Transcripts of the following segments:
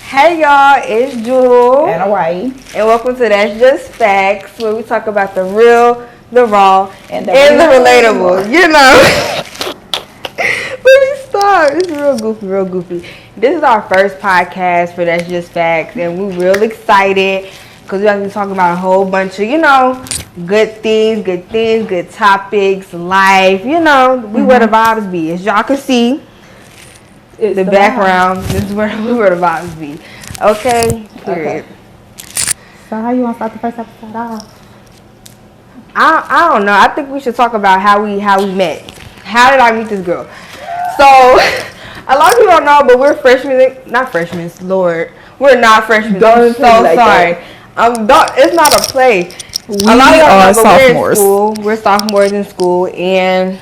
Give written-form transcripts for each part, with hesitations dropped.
Hey y'all, it's Jewel and Aawaii, and welcome to That's Just Facts, where we talk about the real, the raw, and the relatable. You know. Let me stop. It's real goofy. This is our first podcast for That's Just Facts, and we're real excited because we're going to be talking about a whole bunch of, good things, good topics, life. We where the vibes be. As y'all can see, it's the background. This is where the vibes be. Okay. Period. Okay. So how you want to start the first episode off? I don't know. I think we should talk about how we met. How did I meet this girl? So a lot of people don't know, but we're freshmen. Not freshmen. Lord, we're not freshmen. I'm so sorry. It's not a play. A lot of y'all know, sophomores. We're sophomores in school, and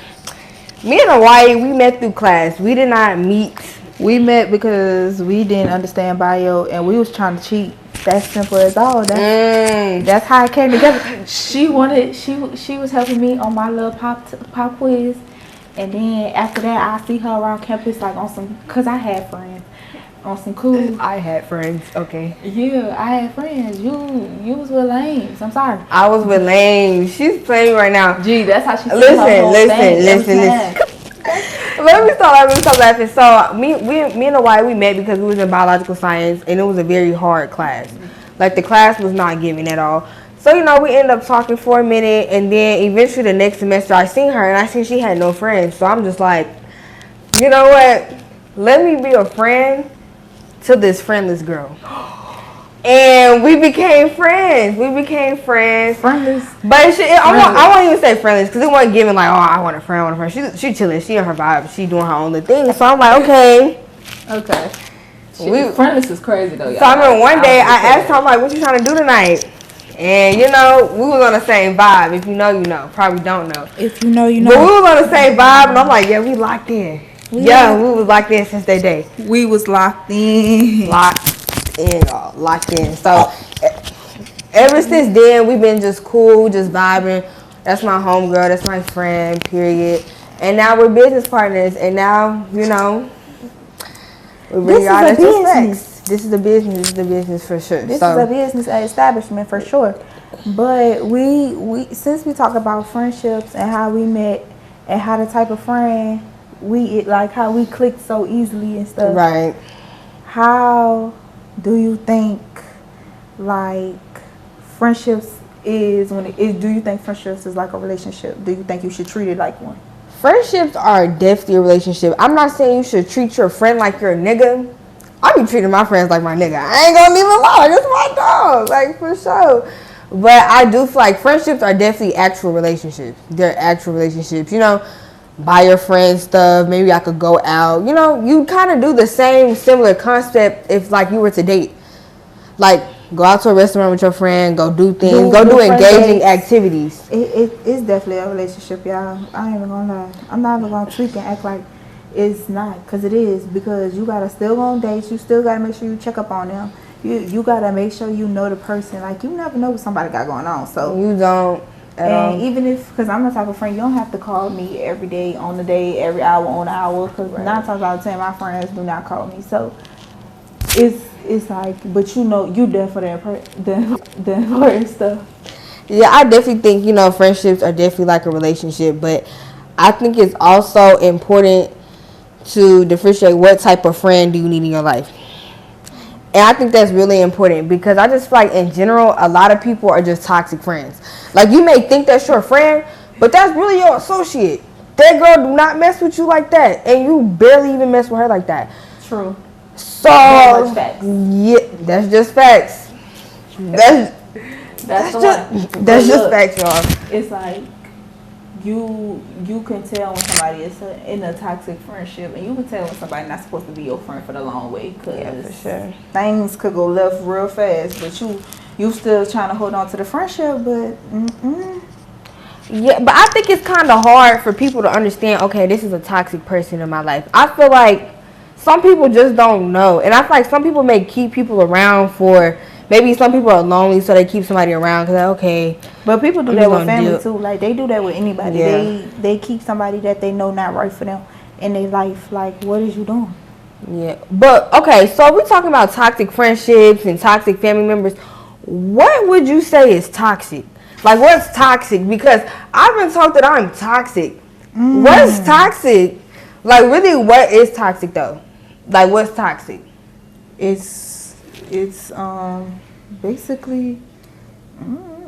me and Aawaii, we met through class. We did not meet. We met because we didn't understand bio, and we was trying to cheat. That's simple as all. That's how it came together. She was helping me on my little pop quiz, and then after that, I see her around campus like on some, cause I had friends on some cool. I had friends. Okay. Yeah, I had friends. You was with lames. I'm sorry. I was with lames. She's playing right now. Gee, that's how she. Listen. Let me start laughing. So me and Aawaii, we met because we was in biological science, and it was a very hard class. Like the class was not giving at all. So we ended up talking for a minute, and then eventually the next semester I seen her, and I seen she had no friends. So I'm just like, you know what? Let me be a friend to this friendless girl. And we became friends. Friendless. But I won't even say friendless because it wasn't giving like, oh, I want a friend. She chilling. She on her vibe. She doing her own little thing. So I'm like, okay. Friendless is crazy though, y'all. So I remember one day I asked her, I'm like, what you trying to do tonight? And we was on the same vibe. If you know, you know. Probably don't know. If you know, you know. But we was on the same vibe, and I'm like, yeah, we locked in. We was locked in since that day. We was locked in. Locked in. So ever since then, we've been just cool, just vibing. That's my homegirl. That's my friend. Period. And now we're business partners. And now we bring y'all That's Just Facts. This is a business for sure. This is a business establishment for sure. But we since we talk about friendships and how we met and how the type of friend how we clicked so easily and stuff. Right. How do you think friendships is do you think friendships is like a relationship? Do you think you should treat it like one? Friendships are definitely a relationship. I'm not saying you should treat your friend like you're a nigga. I be treating my friends like my nigga. I ain't gonna leave him alone. That's my dog. Like, for sure. But I do feel like friendships are definitely actual relationships. They're actual relationships. Buy your friends stuff. Maybe I could go out. You kind of do the similar concept if like you were to date. Like, go out to a restaurant with your friend, go do things, go do engaging activities. It's definitely a relationship, y'all. I ain't even gonna lie. I'm not even gonna tweak and act like it's not, because it is. Because you gotta still go on dates. You still gotta make sure you check up on them. You gotta make sure you know the person. Like, you never know what somebody got going on. So you don't. And even if, because I'm the type of friend, you don't have to call me every day, on the day, every hour on the hour. Because 9 times out of 10, my friends do not call me. So it's like, but you there for the important stuff. Yeah, I definitely think, friendships are definitely like a relationship. But I think it's also important to differentiate what type of friend do you need in your life. And I think that's really important because I just feel like in general, a lot of people are just toxic friends. Like, you may think that's your friend, but that's really your associate. That girl do not mess with you like that. And you barely even mess with her like that. True. So, facts. Yeah, that's just facts. That's just facts, y'all. It's like, you can tell when somebody is in a toxic friendship, and you can tell when somebody's not supposed to be your friend for the long way, because for sure. Things could go left real fast, but you still trying to hold on to the friendship, but yeah, but I think it's kind of hard for people to understand, okay, this is a toxic person in my life. I feel like some people just don't know, and I feel like some people may keep people around for maybe some people are lonely, so they keep somebody around because, okay. But people do that with family too. Like, they do that with anybody. Yeah. They keep somebody that they know not right for them in their life. Like, what is you doing? Yeah, but okay, so we're talking about toxic friendships and toxic family members. What would you say is toxic? Like, what's toxic? Because I've been told that I'm toxic. What's toxic? Like, really, what is toxic though? Like, what's toxic? It's basically.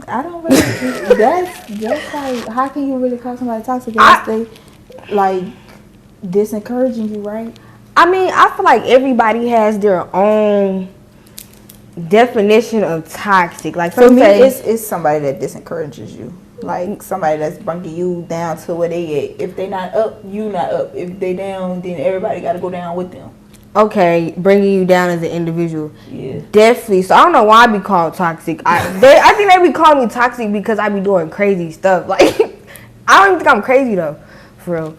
I don't really. That's like, how can you really call somebody toxic unless they like disencouraging you, right? I mean, I feel like everybody has their own definition of toxic. Like, for me, it's somebody that disencourages you. Like somebody that's bringing you down to where they at. If they not up, you not up. If they down, then everybody got to go down with them. Okay, bringing you down as an individual. Yeah, definitely. So I don't know why I be called toxic. I think they be calling me toxic because I be doing crazy stuff. Like, I don't even think I'm crazy though, for real.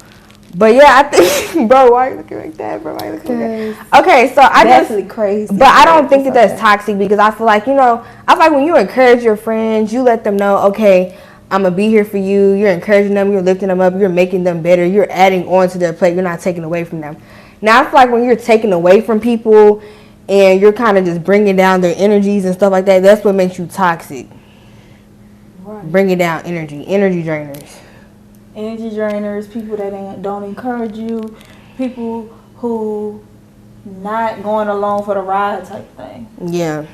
But yeah, I think, bro, why are you looking like that, bro? Why are you looking like that? Okay, so I definitely crazy. But I don't think that's toxic because I feel like, I feel like when you encourage your friends, you let them know, okay, I'm gonna be here for you. You're encouraging them. You're lifting them up. You're making them better. You're adding on to their plate. You're not taking away from them. Now, I feel like when you're taking away from people and you're kind of just bringing down their energies and stuff like that, that's what makes you toxic. Right. Bringing down energy drainers. Energy drainers, people that don't encourage you, people who not going along for the ride type thing. Yeah.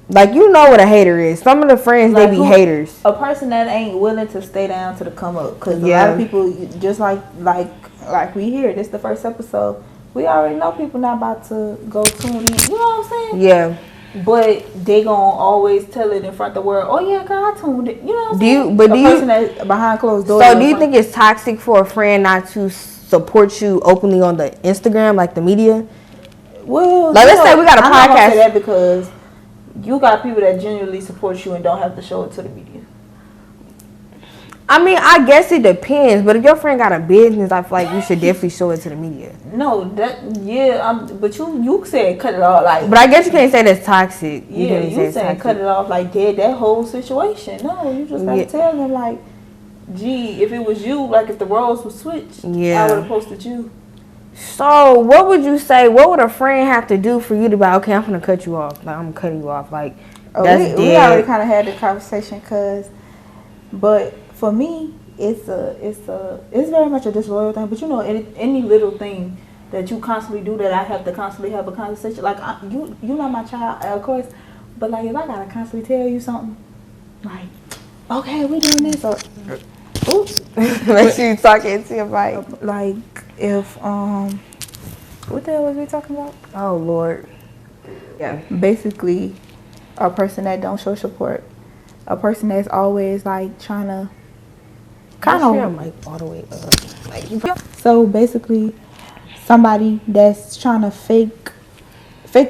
Like, you know what a hater is. Some of the friends, like, they be haters. A person that ain't willing to stay down to the come up. Because a lot of people, just like we hear, this is the first episode, we already know people not about to go tune in. You know what I'm saying? Yeah. But they gonna always tell it in front of the world, oh yeah, girl, I tuned it. You know what I'm saying? Person that behind closed doors. So do you think it's toxic for a friend not to support you openly on the Instagram, like the media? Well, like, let's say we got a podcast. I'm not gonna say that because you got people that genuinely support you and don't have to show it to the media. I mean, I guess it depends, but if your friend got a business, I feel like you should definitely show it to the media. No, but you said cut it off, like. But I guess you can't say that's toxic. You said cut it off like that whole situation. No, you just gotta tell them like, gee, if it was you, like if the roles were switched, I would have posted you. So, what would you say? What would a friend have to do for you to be like, okay, I'm gonna cut you off? Like, I'm cutting you off. Like, that's we already kind of had the conversation, but for me, it's very much a disloyal thing. But any little thing that you constantly do that I have to constantly have a conversation. Like, you not my child, of course, but like if I gotta constantly tell you something, like, okay, we doing this, or oops, let you talking to your mic. Like if what the hell was we talking about? Oh Lord, yeah. Basically, a person that don't show support, a person that's always like trying to kind of mic all the way up. Like, so basically, somebody that's trying to fake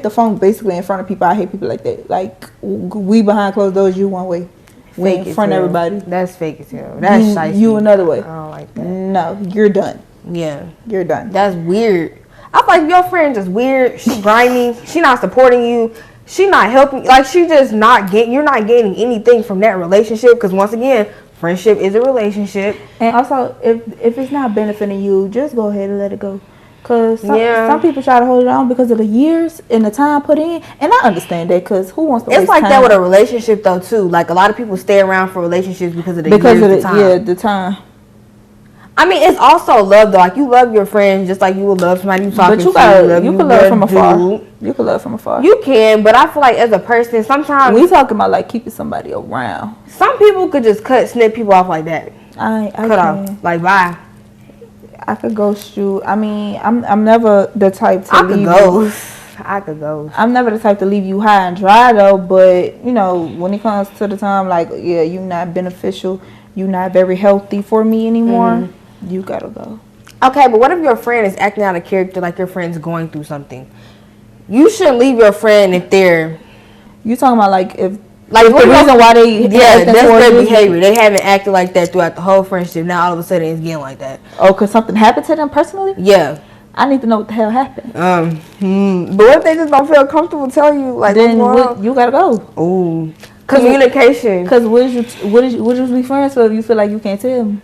the phone basically in front of people. I hate people like that. Like, we behind closed doors, you one way. We in front of everybody. That's fake as hell. That's you another way. I don't like that. No, you're done. Yeah. You're done. That's weird. I feel like your friend just weird. She grimy. She not supporting you. She not helping. Like, she just not getting, you're not getting anything from that relationship. Because once again, friendship is a relationship. And also, if it's not benefiting you, just go ahead and let it go. Because some people try to hold it on because of the years and the time put in. And I understand that, because who wants to waste time? It's like that with a relationship, though, too. Like, a lot of people stay around for relationships because of the years, the time. Yeah, the time. I mean, it's also love, though. Like, you love your friends just like you would love somebody you talking to. But you can love from afar. You can love from afar. You can, but I feel like as a person, sometimes... We talking about, like, keeping somebody around. Some people could just snip people off like that. I cut off. Like, bye. I could ghost you. I mean, I'm never the type to leave I could ghost. I'm never the type to leave you high and dry, though. But, when it comes to the time, like, yeah, you're not beneficial. You're not very healthy for me anymore. Mm-hmm. You gotta go. Okay, but what if your friend is acting out of character, like your friend's going through something? You shouldn't leave your friend if they're... You talking about, like, if... Like, the reason why they... Yeah, that's their behavior. They haven't acted like that throughout the whole friendship. Now, all of a sudden, it's getting like that. Oh, because something happened to them personally? Yeah. I need to know what the hell happened. But what if they just don't feel comfortable telling you, like, then you gotta go. Ooh. Communication. Because what did you be friends with if you feel like you can't tell them?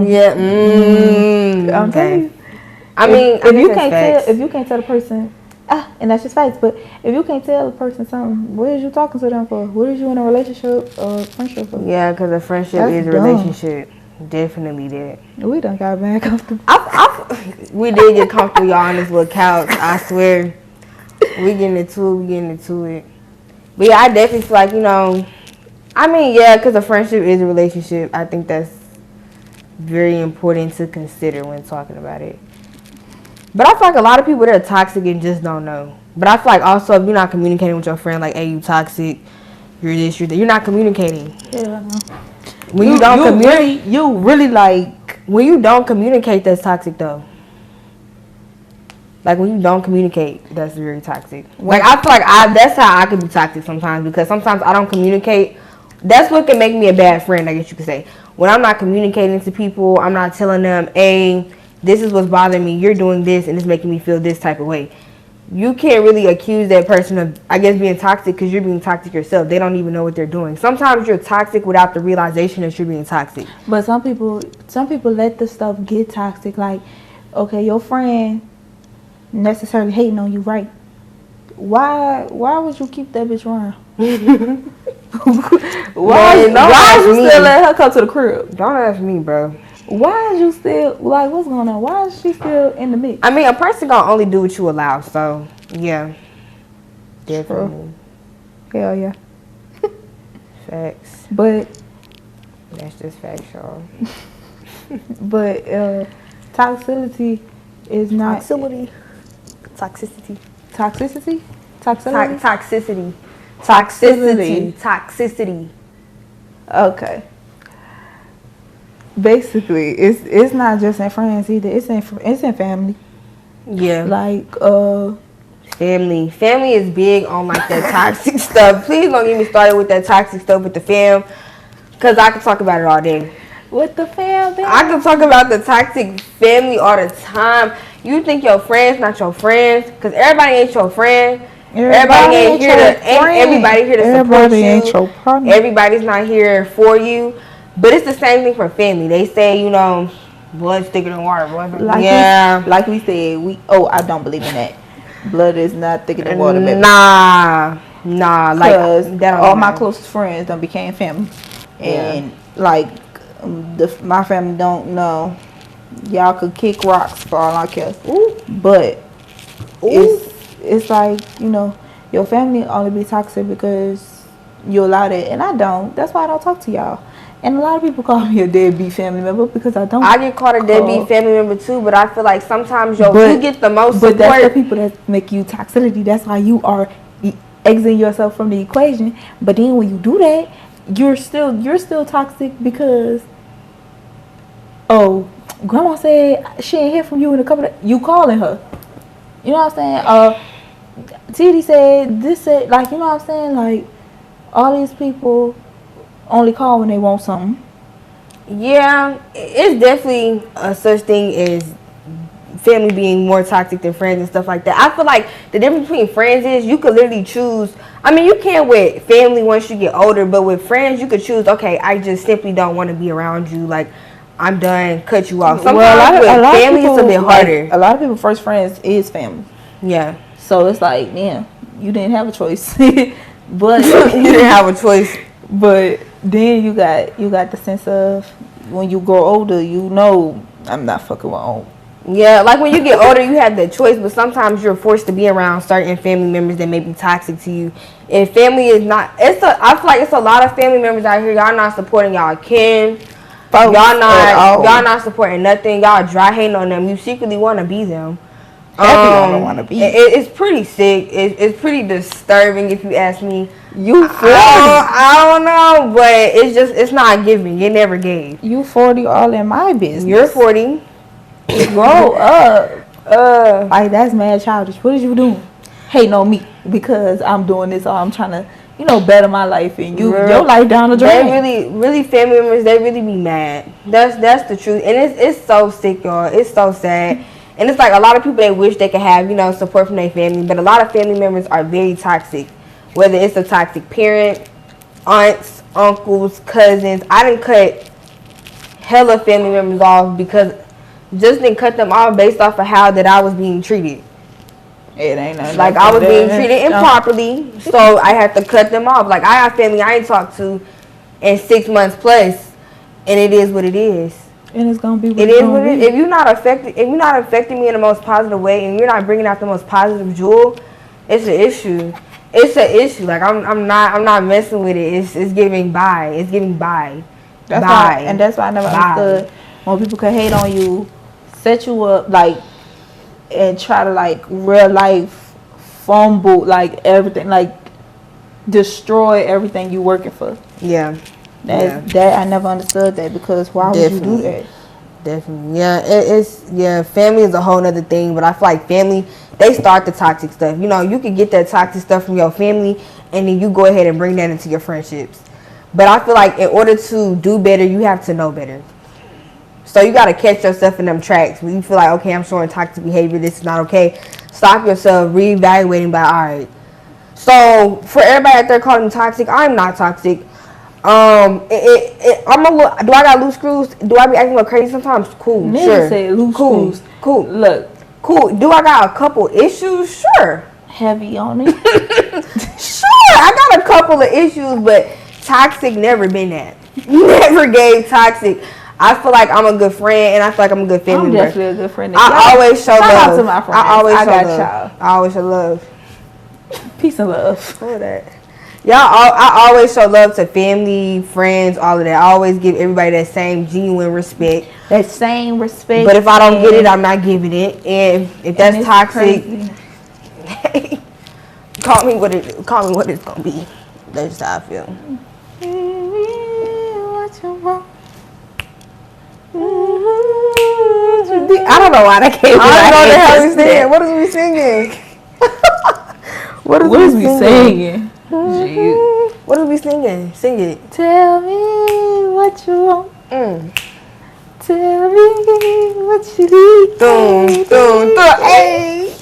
Yeah. I'm telling you. I mean, if you can't tell the person, and that's just facts. But if you can't tell the person something, what is you talking to them for? What is you in a relationship or friendship for? Yeah, because a friendship is a relationship. Definitely that. We done got back comfortable. We did get comfortable, y'all, on this little couch. I swear. We getting into it. But yeah, I definitely feel like, I mean, yeah, because a friendship is a relationship. I think that's very important to consider when talking about it. But I feel like a lot of people, they're toxic and just don't know. But I feel like also if you're not communicating with your friend, like, hey, you toxic, you're this, you're that, you're not communicating. Yeah, I know. When you don't communicate, when you don't communicate, that's toxic though. Like when you don't communicate, that's very toxic. Like I feel like that's how I can be toxic sometimes, because sometimes I don't communicate. That's what can make me a bad friend, I guess you could say. When I'm not communicating to people, I'm not telling them, hey, this is what's bothering me, you're doing this and it's making me feel this type of way. You can't really accuse that person of, I guess, being toxic, because you're being toxic yourself. They don't even know what they're doing. Sometimes you're toxic without the realization that you're being toxic. But some people let the stuff get toxic. Like, okay, your friend necessarily hating on you, right? Why would you keep that bitch around? why you still let her come to the crib? Don't ask me, bro. Why is you still, like, what's going on? Why is she still in the mix? I mean, a person gonna only do what you allow, so, yeah. Definitely. Hell yeah. Facts. But. That's just facts, y'all. But, toxicity is not. Toxicity. Okay. Basically, it's not just in friends either. It's in family. Yeah. Like family. Family is big on like that toxic stuff. Please don't get me started with that toxic stuff with the fam, because I can talk about it all day. With the fam, I can talk about the toxic family all the time. You think your friends not your friends, because everybody ain't your friend. Everybody ain't here to support you. Ain't your partner. Everybody's not here for you. But it's the same thing for family. They say, blood's thicker than water. Like we said, I don't believe in that. Blood is not thicker than water, baby. Nah. Like that. All my closest friends done became family, and like my family don't know. Y'all could kick rocks for all I care. But it's like, your family only be toxic because you allow that, and I don't. That's why I don't talk to y'all. And a lot of people call me a deadbeat family member because I don't. I get called a deadbeat family member too, but I feel like sometimes you get the most support. But that's the people that make you toxicity. That's why you are exiting yourself from the equation. But then when you do that, you're still toxic because, grandma said she ain't hear from you in a couple of, you calling her. You know what I'm saying? TD said this, said, like, you know what I'm saying? Like, all these people only call when they want something. Yeah, it's definitely a such thing as family being more toxic than friends and stuff like that. I feel like the difference between friends is you could literally choose. I mean, you can with family once you get older, but with friends you could choose, okay, I just simply don't want to be around you. Like, I'm done, cut you off. Sometimes with family it's a bit harder. A lot of people first friends is family. Yeah. So it's like, man, you didn't have a choice. But you didn't have a choice. But then you got the sense of when you grow older, I'm not fucking with old. Yeah, like when you get older, you have that choice, but sometimes you're forced to be around certain family members that may be toxic to you. And family is not. I feel like it's a lot of family members out here. Y'all not supporting y'all kin. Y'all not supporting nothing. Y'all dry hating on them. You secretly want to be them. Everyone don't want to be. It's pretty sick. It's pretty disturbing if you ask me. You 40. I don't know, but it's not giving. It never gave. You 40, all in my business. You're 40. Grow up. Like, that's mad childish. What is you doing? Hating on me because I'm doing this, or I'm trying to, better my life, and your life down the drain. They really family members. They really be mad. That's the truth, and it's so sick, y'all. It's so sad. And it's like a lot of people, they wish they could have, support from their family. But a lot of family members are very toxic. Whether it's a toxic parent, aunts, uncles, cousins. I done cut hella family members off because just didn't cut them off based off of how that I was being treated. It ain't nothing like I was being treated improperly, so I had to cut them off. Like I have family I ain't talked to in 6 months plus, and it is what it is. And it's gonna be. It is what it is. If you're not affecting me in the most positive way, and you're not bringing out the most positive jewel, it's an issue. It's an issue. Like I'm not messing with it. It's giving by. It's giving by. That's why I never understood when people could hate on you, set you up like, and try to like real life fumble like everything, like destroy everything you working for. Yeah. That I never understood that, because why would you do that? Definitely. Yeah, family is a whole nother thing, but I feel like family, they start the toxic stuff. You know, you can get that toxic stuff from your family, and then you go ahead and bring that into your friendships. But I feel like in order to do better, you have to know better. So you got to catch yourself in them tracks. When you feel like, okay, I'm showing toxic behavior, this is not okay. Stop yourself, reevaluating by, all right. So for everybody out there calling me toxic, I'm not toxic. I'm a little. Do I got loose screws? Do I be acting a little crazy sometimes? Cool, Nigga sure. Say loose cool, screws. Cool. Look, cool. Do I got a couple issues? Sure. Heavy on it. Sure, I got a couple of issues, but toxic never been that. Never gave toxic. I feel like I'm a good friend, and I feel like I'm a good family member. I'm definitely a good friend. I always show love. Shout out to my friends. I always show love. Y'all. I always show love. Peace and love. For that. I always show love to family, friends, all of that. I always give everybody that same genuine respect. That same respect. But if I don't get it, I'm not giving it. And if that's toxic, call me what it's gonna be. That's just how I feel. What you want? I don't know why that came. I don't know the hell we singing. What is we singing? What is we singing? What are we singing? Sing it. Tell me what you want. Tell me what you need. Boom. Hey.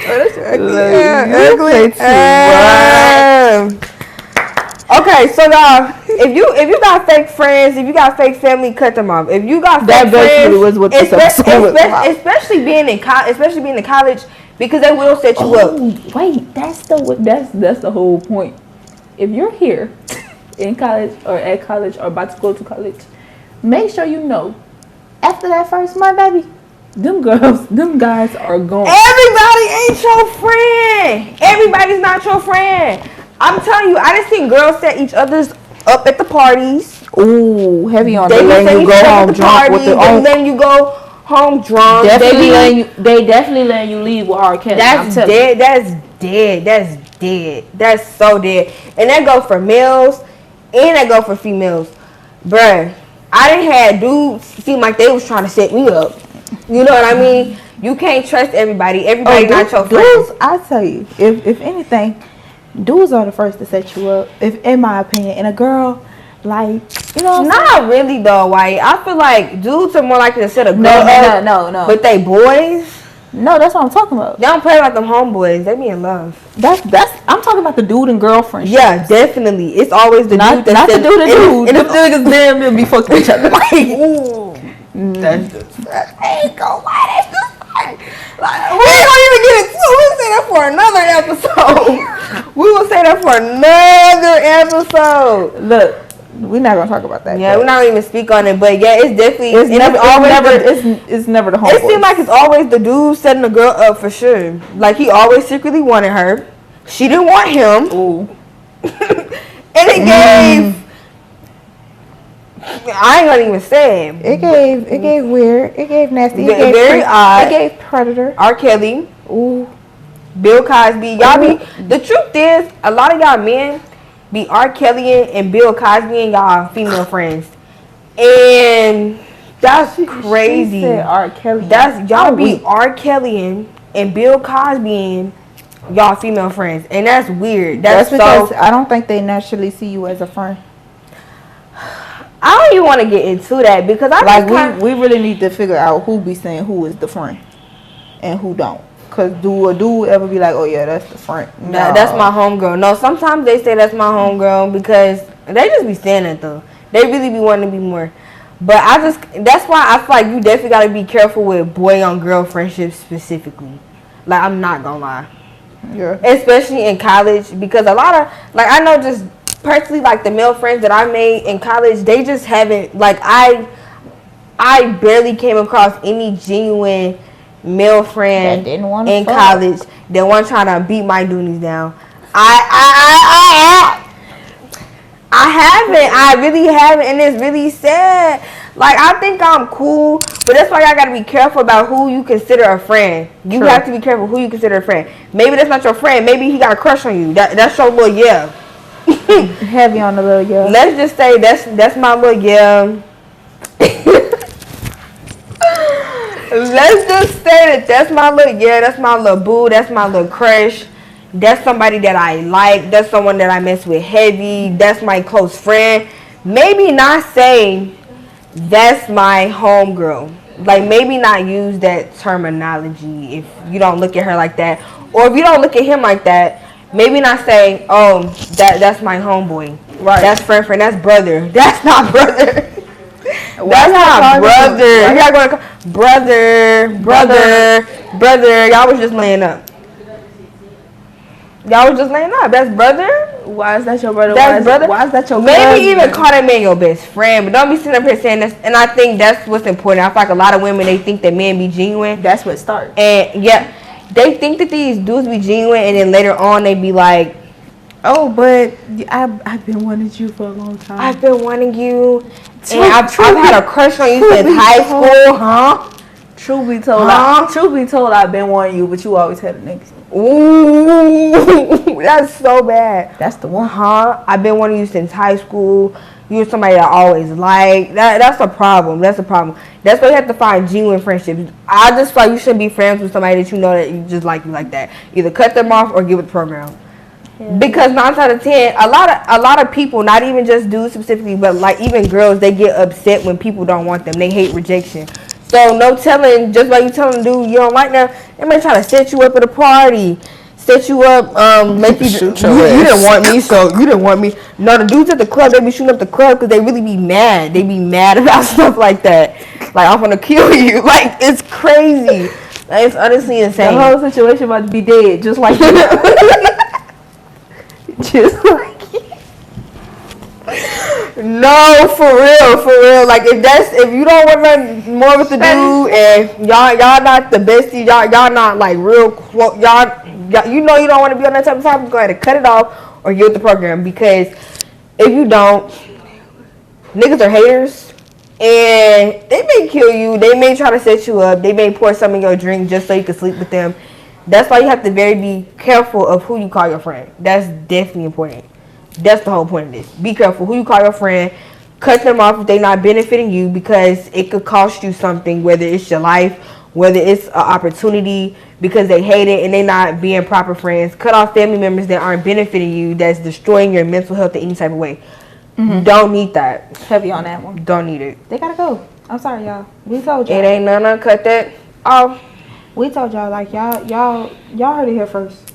Oh, that's ugly. Okay, so y'all, if you got fake friends, if you got fake family, cut them off. If you got fake friends, was what this episode was about. Especially being in college, because they will set you up. Wait, that's the whole point. If you're here in college or at college or about to go to college, make sure you know, after that first month, baby, them guys are gone. Everybody ain't your friend. Everybody's not your friend. I'm telling you, I just seen girls set each other's up at the parties. Ooh, heavy on they letting you go home drunk with their own. Letting you go home drunk. They definitely letting you leave with R. Kelly. That's dead. That's dead. That's dead. That's so dead. And that go for males and that go for females. Bruh, I done had dudes seem like they was trying to set me up. You know what I mean? You can't trust everybody. Everybody not your friends. I tell you, if anything, dudes are the first to set you up, if in my opinion. And a girl, like, you know what I'm saying? Not really though, White. I feel like dudes are more likely to set a girl up. No. But they boys. No, that's what I'm talking about. They don't play like them homeboys. They be in love. I'm talking about the dude and girlfriend. Yeah, definitely. It's always the dude that's the dude and dude. And the niggas damn near be fucking each other. Like, ooh. That's just, that ain't gonna lie. That's just like, we ain't gonna even get into it. We'll say that for another episode. We will say that for another episode. Look, we're not gonna talk about that. Yeah, we're not gonna even speak on it. But yeah, it's definitely it's never the homeboy. It seems like it's always the dude setting the girl up for sure. Like he always secretly wanted her. She didn't want him. Ooh. And it gave. I ain't gonna even say it. It gave weird. It gave nasty. It gave very odd. It gave predator. R. Kelly. Ooh. Bill Cosby. Y'all be. The truth is, a lot of y'all men be R. Kelly and Bill Cosby and y'all female friends, and that's crazy. She said R. Kelly. That's y'all be R. Kelly and Bill Cosby and y'all female friends, and that's weird. That's because I don't think they naturally see you as a friend. I don't even want to get into that because we really need to figure out who be saying who is the friend and who don't. Cause do a dude ever be like, oh yeah, that's the friend? No, that's my homegirl. No, sometimes they say that's my homegirl because they just be saying it though. They really be wanting to be more. But that's why I feel like you definitely gotta be careful with boy on girl friendships specifically. Like, I'm not gonna lie. Yeah. Especially in college, because a lot of, like, I know just personally, like, the male friends that I made in college, they just haven't, like, I barely came across any genuine male friend in college that weren't trying to beat my doonies down. I haven't. I really haven't, and it's really sad. Like, I think I'm cool, but that's why y'all gotta be careful about who you consider a friend. You have to be careful who you consider a friend. Maybe that's not your friend. Maybe he got a crush on you. That's your little yeah. Heavy on the little yeah. Let's just say that's my little yeah. Let's just say that's my little yeah. That's my little boo. That's my little crush. That's somebody that I like. That's someone that I mess with heavy. That's my close friend. Maybe not say that's my homegirl. Like, maybe not use that terminology if you don't look at her like that. Or if you don't look at him like that, maybe not say, oh, that's my homeboy. Right. That's friend. That's brother. That's not brother. That's not brother. You're not going to call brother. Y'all was just laying up. That's brother. Why is that your brother? That's brother. Why is that your Maybe cousin? even call that man your best friend, but don't be sitting up here saying this. And I think that's what's important. I feel like a lot of women, they think that men be genuine. That's what starts. And yeah, they think that these dudes be genuine, and then later on they be like, oh, but I've been wanting you for a long time. I've been wanting you, and I've had a crush on you since high school, huh? Truth be told, I've been wanting you, but you always had a nigga. Ooh, that's so bad. That's the one, huh? I've been wanting you since high school. You were somebody I always liked. That's a problem. That's a problem. That's why you have to find genuine friendships. I just feel like you shouldn't be friends with somebody that you know that you just like you like that. Either cut them off or give it the program. Yeah. Because 9 out of 10, a lot of people, not even just dudes specifically, but like even girls, they get upset when people don't want them. They hate rejection. So no telling, just like you telling dude you don't like them, they may try to set you up at a party, set you up, make you didn't want me, so you didn't want me. No, the dudes at the club, they be shooting up the club because they really be mad. They be mad about stuff like that. Like, I'm gonna kill you. Like, it's crazy. Like, it's honestly insane. The whole situation about to be dead, just like you. Just like you. No, for real. Like, if you don't want nothing more with the dude, and y'all not the bestie, y'all not like real close, y'all you know you don't want to be on that type of time, go ahead and cut it off or get with the program, because if you don't, niggas are haters, and they may kill you, they may try to set you up, they may pour some in your drink just so you can sleep with them. That's why you have to be careful of who you call your friend. That's definitely important. That's the whole point of this. Be careful who you call your friend. Cut them off if they're not benefiting you, because it could cost you something, whether it's your life, whether it's an opportunity, because they hate it and they're not being proper friends. Cut off family members that aren't benefiting you, that's destroying your mental health in any type of way. Mm-hmm. Don't need that. Heavy on that one. Don't need it. They gotta go. I'm sorry, y'all. We told y'all. It ain't none. Cut that off. We told y'all, like, y'all heard it here first.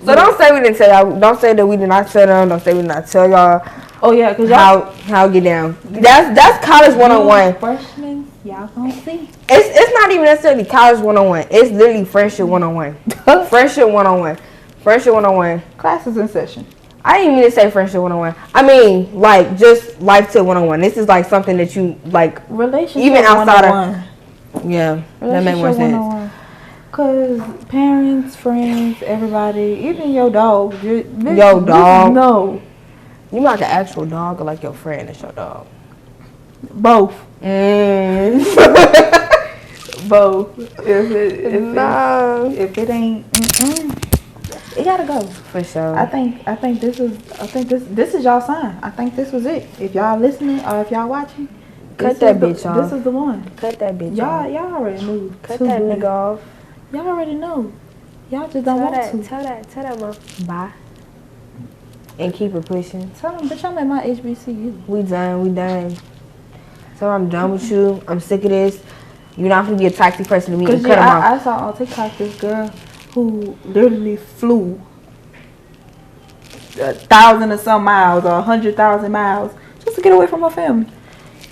So don't say we didn't tell y'all. Don't say that we did not tell them. Don't say we did not tell y'all. Oh yeah, cause how get down. That's college 101. Freshmen, y'all gonna see. It's not even necessarily college 101. It's literally friendship 101. Friendship 101. Friendship 101. Classes in session. I didn't mean to say friendship 101. I mean, like, just life tip 101. This is like something that you like. Relationship even outside 101. of. Yeah, that makes more sense. Cause parents, friends, everybody, even your dog. Your dog. No. You like an actual dog or like your friend is your dog? Both. Both. If it ain't, it gotta go. For sure. I think this is y'all sign. I think this was it. If y'all listening or if y'all watching, cut that bitch off. This is the one. Cut that bitch off. Y'all already knew. Cut that nigga off. Y'all already know. Y'all just don't want to. Tell that mother. Bye. And keep it pushing. Tell them, bitch, I'm at my HBCU. We done. So I'm done with you. I'm sick of this. You're not gonna be a toxic person to me. And cut them off. I saw on TikTok this girl who literally flew 1,000 or some miles or 100,000 miles just to get away from her family.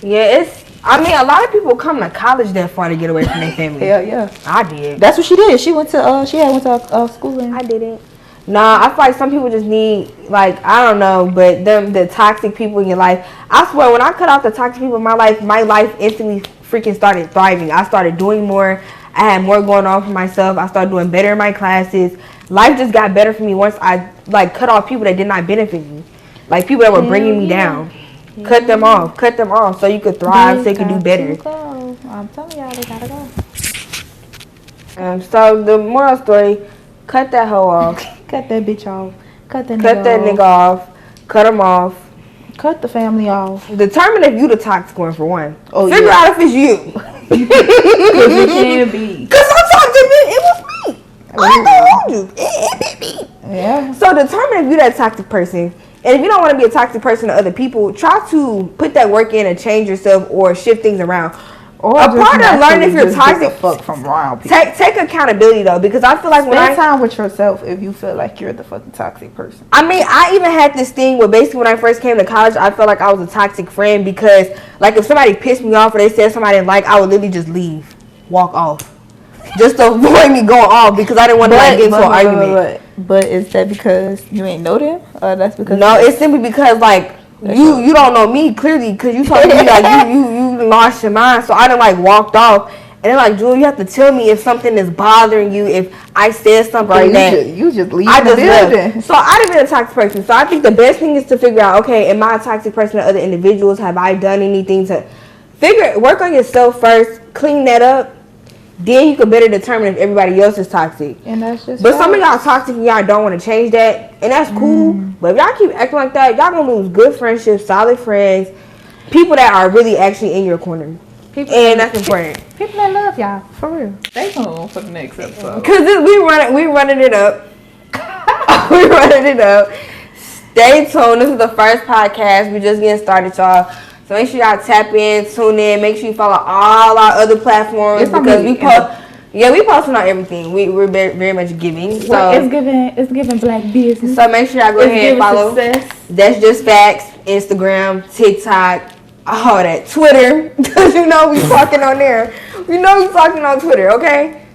Yeah, I mean, a lot of people come to college that far to get away from their family. Hell yeah. I did. That's what she did. She went to school. I didn't. Nah, I feel like some people just need, like, I don't know, but the toxic people in your life. I swear, when I cut off the toxic people in my life instantly freaking started thriving. I started doing more. I had more going on for myself. I started doing better in my classes. Life just got better for me once I, like, cut off people that did not benefit me. Like, people that were bringing me down. Cut them off so you could thrive, so you could do better. I'm telling y'all, they gotta go. So, the moral story, cut that hoe off. Cut that bitch off. Cut that nigga off. Cut them off. Cut the family off. Determine if you the toxic one, for one. Oh, Figure out if it's you. Because it can be. Because sometimes it was me. I ain't gonna hold you. It be me. Yeah. So determine if you're that toxic person. And if you don't want to be a toxic person to other people, try to put that work in and change yourself or shift things around. Or a part of learning if you're toxic, get the fuck from around people. Take accountability though, because I feel like spend time with yourself if you feel like you're the fucking toxic person. I mean, I even had this thing where basically when I first came to college, I felt like I was a toxic friend because, like, if somebody pissed me off or they said somebody I didn't like, I would literally just leave, walk off, just to avoid me going off because I didn't want to get into an argument. But is that because you ain't know them, or that's because? No, it's simply because like. You don't know me clearly because you told me like you lost your mind, so I done like walked off and then like Jewel, you have to tell me if something is bothering you, if I said something you just leave I the building. Left. So I done been a toxic person, so I think the best thing is to figure out, okay, am I a toxic person to other individuals? Have I done anything to work on yourself first, clean that up, then you can better determine if everybody else is toxic. And that's just but some of y'all toxic and y'all don't want to change that, and that's cool. But if y'all keep acting like that, y'all gonna lose good friendships, solid friends, people that are really actually in your corner. And that's important. People that love y'all, for real. Stay tuned for the next episode. Cause we running it up. We running it up. Stay tuned. This is the first podcast. We just getting started, y'all. So make sure y'all tap in, tune in. Make sure you follow all our other platforms because we post. Yeah, we posting on everything. We're very much giving. So it's giving black business. So make sure y'all go ahead and follow. Success. That's Just Facts. Instagram, TikTok, all that. Twitter, because you know we talking on there. We know we talking on Twitter. Okay.